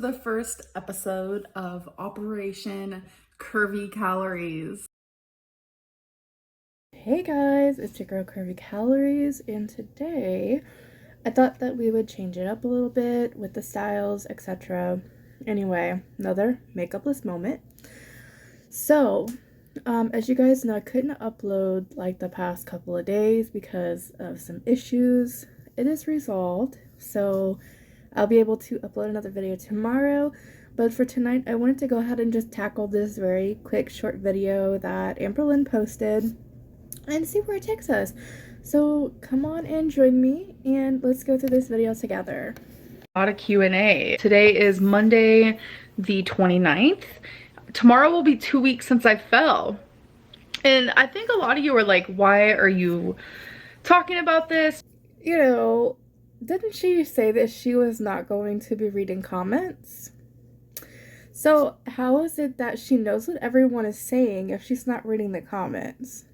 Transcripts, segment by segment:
the first episode of Operation Curvy Calories. Hey guys, it's your girl Curvy Calories, and today I thought that we would change it up a little bit with the styles, etc. Anyway, another makeupless moment. So, as you guys know, I couldn't upload like the past couple of days because of some issues. It is resolved, so I'll be able to upload another video tomorrow. But for tonight, I wanted to go ahead and just tackle this very quick short video that Amberlynn posted and see where it takes us. So come on and join me and let's go through this video together. A lot of Q&A. Today is Monday the 29th. Tomorrow will be 2 weeks since I fell. And I think a lot of you are like, why are you talking about this? You know, didn't she say that she was not going to be reading comments? So how is it that she knows what everyone is saying if she's not reading the comments?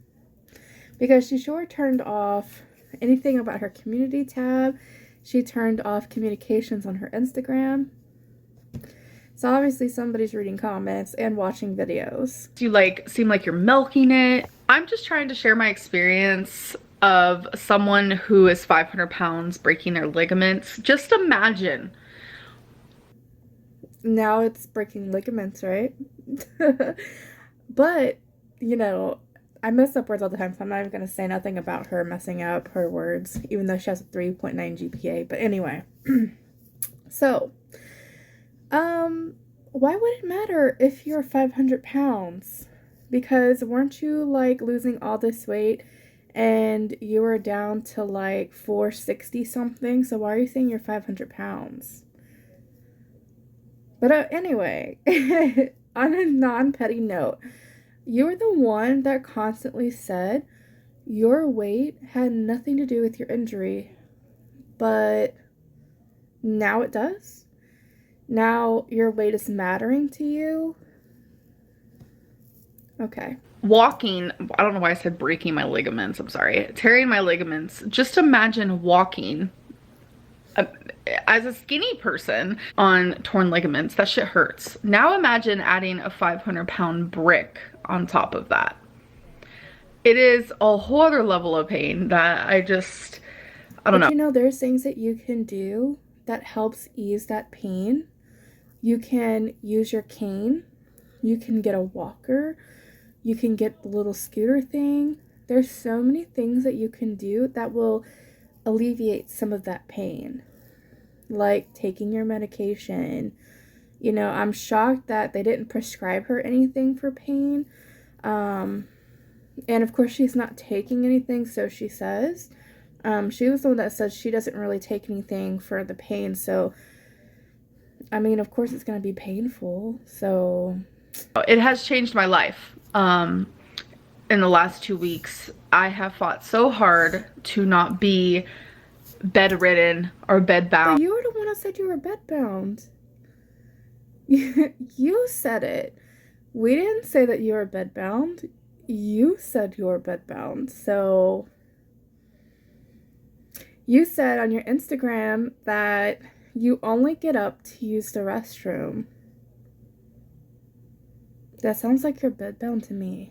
Because she sure turned off anything about her community tab. She turned off communications on her Instagram. So obviously somebody's reading comments and watching videos. You like seem like you're milking it. I'm just trying to share my experience of someone who is 500 pounds breaking their ligaments. Just imagine. Now it's breaking ligaments, right? But, you know, I mess up words all the time, so I'm not even going to say nothing about her messing up her words, even though she has a 3.9 GPA. But anyway, so, why would it matter if you're 500 pounds? Because weren't you, like, losing all this weight and you were down to, like, 460 something? So why are you saying you're 500 pounds? But anyway, on a non-petty note, you were the one that constantly said your weight had nothing to do with your injury, but now it does? Now your weight is mattering to you? Okay. Walking, I don't know why I said breaking my ligaments, I'm sorry. Tearing my ligaments. Just imagine walking as a skinny person on torn ligaments. That shit hurts. Now imagine adding a 500-pound brick on top of that. It is a whole other level of pain that I don't know. But you know, there's things that you can do that helps ease that pain. You can use your cane. You can get a walker. You can get the little scooter thing. There's so many things that you can do that will alleviate some of that pain. Like taking your medication. You know, I'm shocked that they didn't prescribe her anything for pain. And of course she's not taking anything, so she says. She was the one that says she doesn't really take anything for the pain, so I mean, of course it's gonna be painful, so. It has changed my life. In the last 2 weeks, I have fought so hard to not be bedridden or bedbound. But you were the one that said you were bedbound. You said it. We didn't say that you were bedbound. You said you were bedbound. So you said on your Instagram that you only get up to use the restroom. That sounds like you're bedbound to me.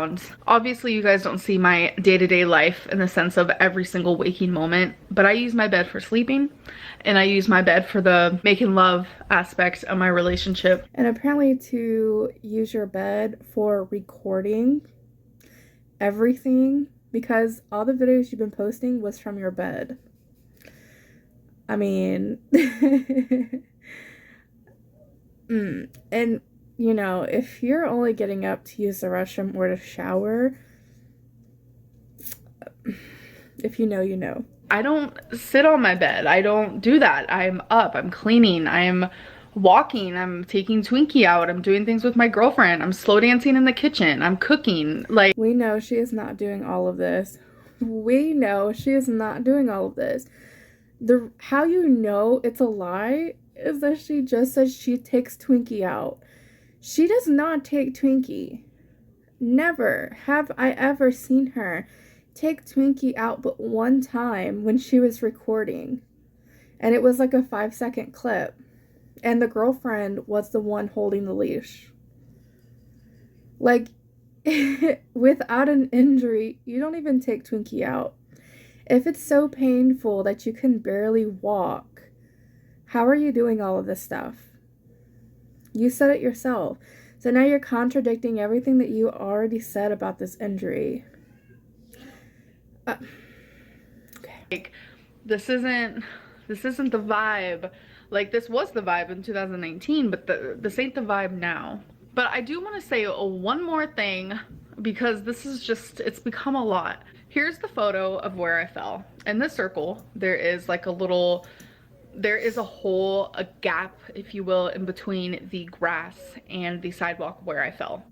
Obviously, you guys don't see my day-to-day life in the sense of every single waking moment, but I use my bed for sleeping, and I use my bed for the making love aspect of my relationship. And apparently to use your bed for recording everything, because all the videos you've been posting was from your bed. I mean, and you know, if you're only getting up to use the restroom or to shower, if you know, you know. I don't sit on my bed. I don't do that. I'm up, I'm cleaning, I'm walking, I'm taking Twinkie out, I'm doing things with my girlfriend, I'm slow dancing in the kitchen, I'm cooking. Like, we know she is not doing all of this. We know she is not doing all of this. How you know it's a lie is that she just said she takes Twinkie out. She does not take Twinkie. Never have I ever seen her take Twinkie out but one time when she was recording. And it was like a 5-second clip. And the girlfriend was the one holding the leash. Like, without an injury, you don't even take Twinkie out. If it's so painful that you can barely walk, how are you doing all of this stuff? You said it yourself. So now you're contradicting everything that you already said about this injury. Okay. Like, this isn't the vibe. Like, this was the vibe in 2019, but this ain't the vibe now. But I do want to say one more thing, because this is just, it's become a lot. Here's the photo of where I fell. In this circle, there is like a little, there is a hole, a gap, if you will, in between the grass and the sidewalk where I fell.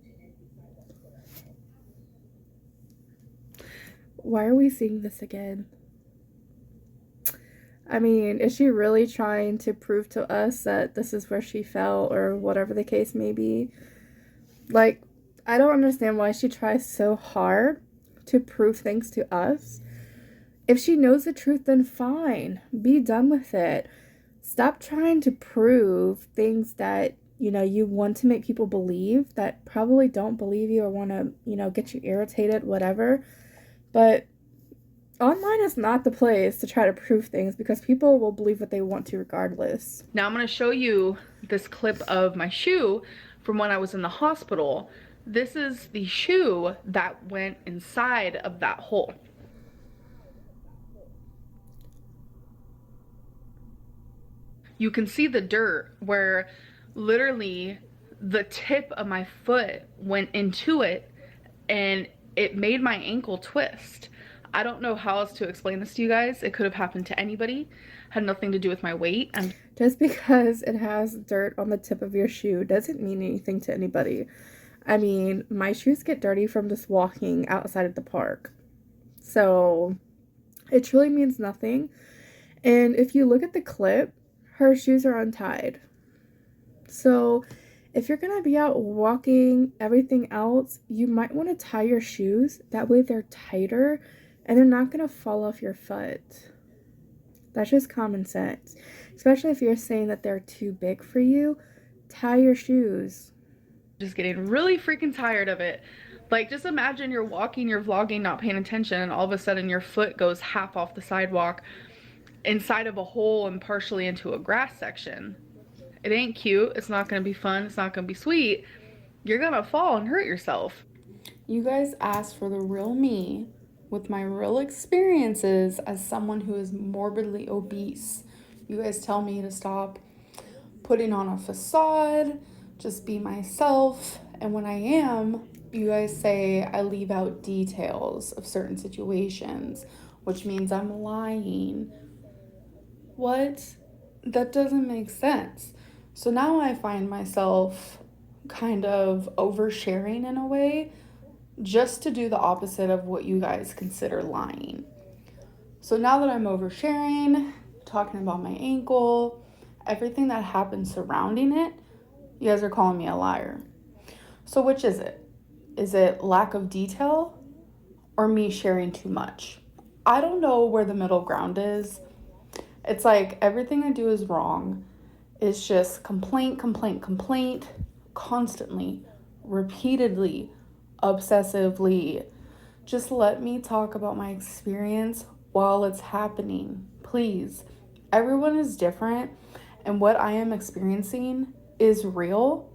Why are we seeing this again? I mean, is she really trying to prove to us that this is where she fell or whatever the case may be? Like, I don't understand why she tries so hard to prove things to us. If she knows the truth, then fine. Be done with it. Stop trying to prove things that, you want to make people believe that probably don't believe you or want to, get you irritated, whatever. But online is not the place to try to prove things because people will believe what they want to regardless. Now I'm going to show you this clip of my shoe from when I was in the hospital. This is the shoe that went inside of that hole. You can see the dirt where literally the tip of my foot went into it and it made my ankle twist. I don't know how else to explain this to you guys. It could have happened to anybody. Had nothing to do with my weight. Just because it has dirt on the tip of your shoe doesn't mean anything to anybody. I mean, my shoes get dirty from just walking outside of the park. So it truly means nothing. And if you look at the clip, her shoes are untied. So if you're going to be out walking, everything else, you might want to tie your shoes. That way they're tighter and they're not going to fall off your foot. That's just common sense. Especially if you're saying that they're too big for you, tie your shoes. Just getting really freaking tired of it. Like, just imagine you're walking, you're vlogging, not paying attention, and all of a sudden your foot goes half off the sidewalk inside of a hole and partially into a grass section. It ain't cute. It's not going to be fun. It's not going to be sweet. You're going to fall and hurt yourself. You guys asked for the real me with my real experiences as someone who is morbidly obese. You guys tell me to stop putting on a facade, just be myself. And when I am, you guys say I leave out details of certain situations, which means I'm lying. What? That doesn't make sense. So now I find myself kind of oversharing in a way just to do the opposite of what you guys consider lying. So now that I'm oversharing, talking about my ankle, everything that happened surrounding it, you guys are calling me a liar. So which is it? Is it lack of detail or me sharing too much? I don't know where the middle ground is. It's like everything I do is wrong. It's just complaint, constantly, repeatedly, obsessively. Just let me talk about my experience while it's happening, please. Everyone is different, and what I am experiencing is real.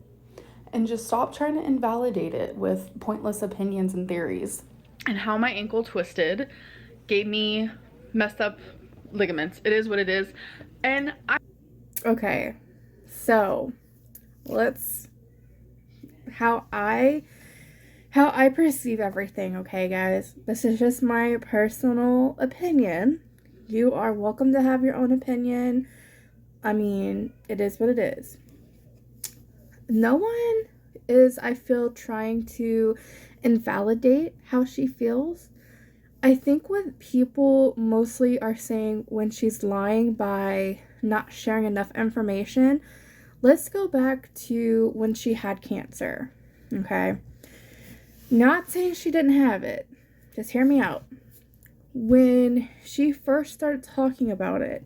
And just stop trying to invalidate it with pointless opinions and theories. And how my ankle twisted gave me messed up ligaments. It is what it is. And Okay, so how I perceive everything, okay, guys? This is just my personal opinion. You are welcome to have your own opinion. I mean, it is what it is. No one is, I feel, trying to invalidate how she feels. I think what people mostly are saying when she's lying by not sharing enough information, let's go back to when she had cancer, okay? Not saying she didn't have it. Just hear me out. When she first started talking about it,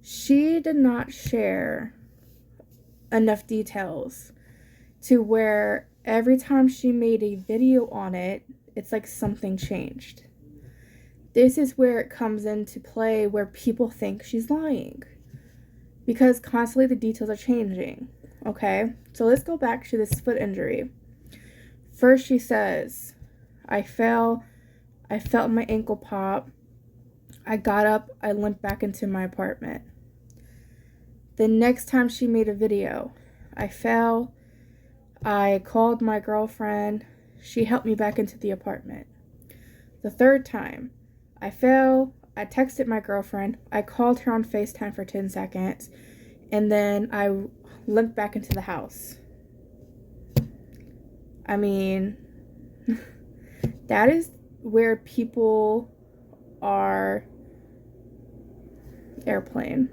she did not share enough details to where every time she made a video on it, it's like something changed. This is where it comes into play where people think she's lying. Because constantly the details are changing. Okay? So let's go back to this foot injury. First she says, I fell, I felt my ankle pop, I got up, I limped back into my apartment. The next time she made a video, I fell, I called my girlfriend, she helped me back into the apartment. The third time, I fell, I texted my girlfriend, I called her on FaceTime for 10 seconds, and then I limped back into the house. I mean, that is where people are airplane.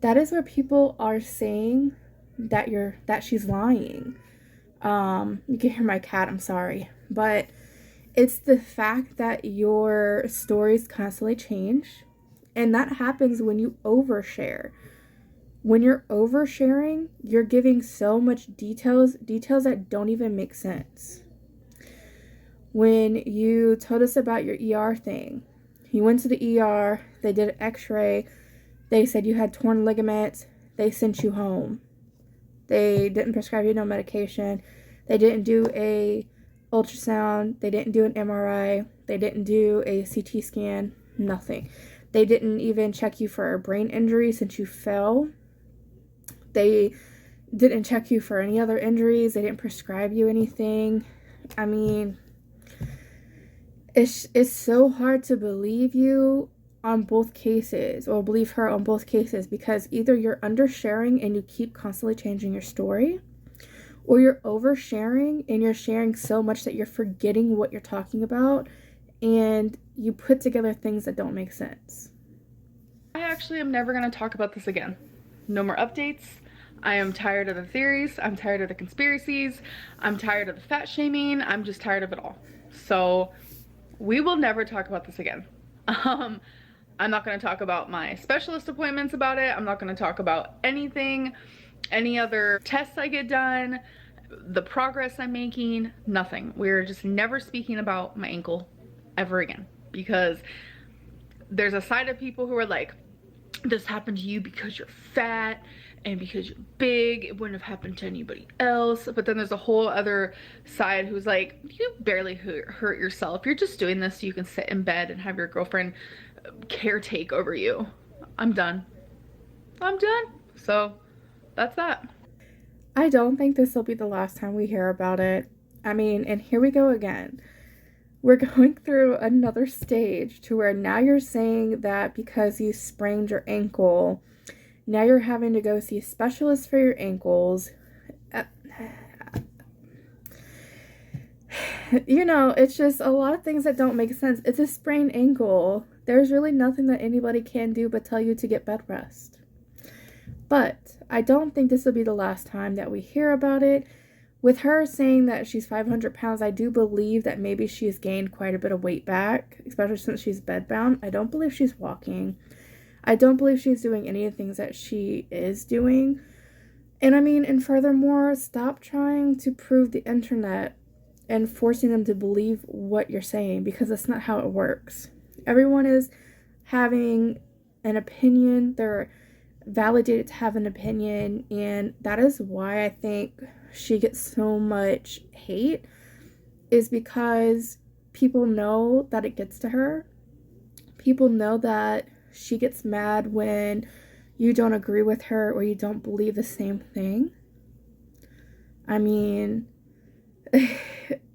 That is where people are saying that she's lying. You can hear my cat, I'm sorry. But it's the fact that your stories constantly change. And that happens when you overshare. When you're oversharing, you're giving so much details that don't even make sense. When you told us about your ER thing, you went to the ER, they did an x-ray, they said you had torn ligaments, they sent you home. They didn't prescribe you no medication, they didn't do a ultrasound, they didn't do an MRI, they didn't do a CT scan, nothing. They didn't even check you for a brain injury since you fell. They didn't check you for any other injuries, they didn't prescribe you anything. I mean, it's so hard to believe you on both cases, or believe her on both cases, because either you're undersharing and you keep constantly changing your story, or you're oversharing and you're sharing so much that you're forgetting what you're talking about and you put together things that don't make sense. I actually am never going to talk about this again. No more updates. I am tired of the theories. I'm tired of the conspiracies. I'm tired of the fat shaming. I'm just tired of it all. So we will never talk about this again. I'm not going to talk about my specialist appointments about it. I'm not going to talk about anything, any other tests I get done, the progress I'm making, nothing. We're just never speaking about my ankle ever again, because there's a side of people who are like, this happened to you because you're fat and because you're big, it wouldn't have happened to anybody else. But then there's a whole other side who's like, you barely hurt yourself. You're just doing this so you can sit in bed and have your girlfriend caretake over you. I'm done. So that's that. I don't think this will be the last time we hear about it. I mean, and here we go again. We're going through another stage to where now you're saying that because you sprained your ankle, now you're having to go see a specialist for your ankles. You know, it's just a lot of things that don't make sense. It's a sprained ankle. There's really nothing that anybody can do but tell you to get bed rest. But I don't think this will be the last time that we hear about it. With her saying that she's 500 pounds, I do believe that maybe she's gained quite a bit of weight back, especially since she's bedbound. I don't believe she's walking. I don't believe she's doing any of the things that she is doing. And I mean, and furthermore, stop trying to prove the internet and forcing them to believe what you're saying, because that's not how it works. Everyone is having an opinion. They're validated to have an opinion, and that is why I think she gets so much hate, is because people know that it gets to her. People know that she gets mad when you don't agree with her or you don't believe the same thing. I mean,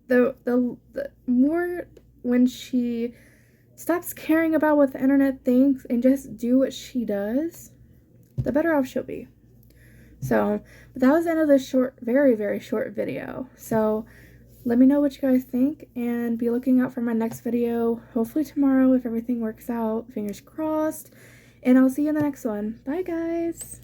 the more when she stops caring about what the internet thinks and just do what she does, the better off she'll be. So, but that was the end of this short, very, very short video. So, let me know what you guys think and be looking out for my next video. Hopefully tomorrow if everything works out. Fingers crossed. And I'll see you in the next one. Bye, guys.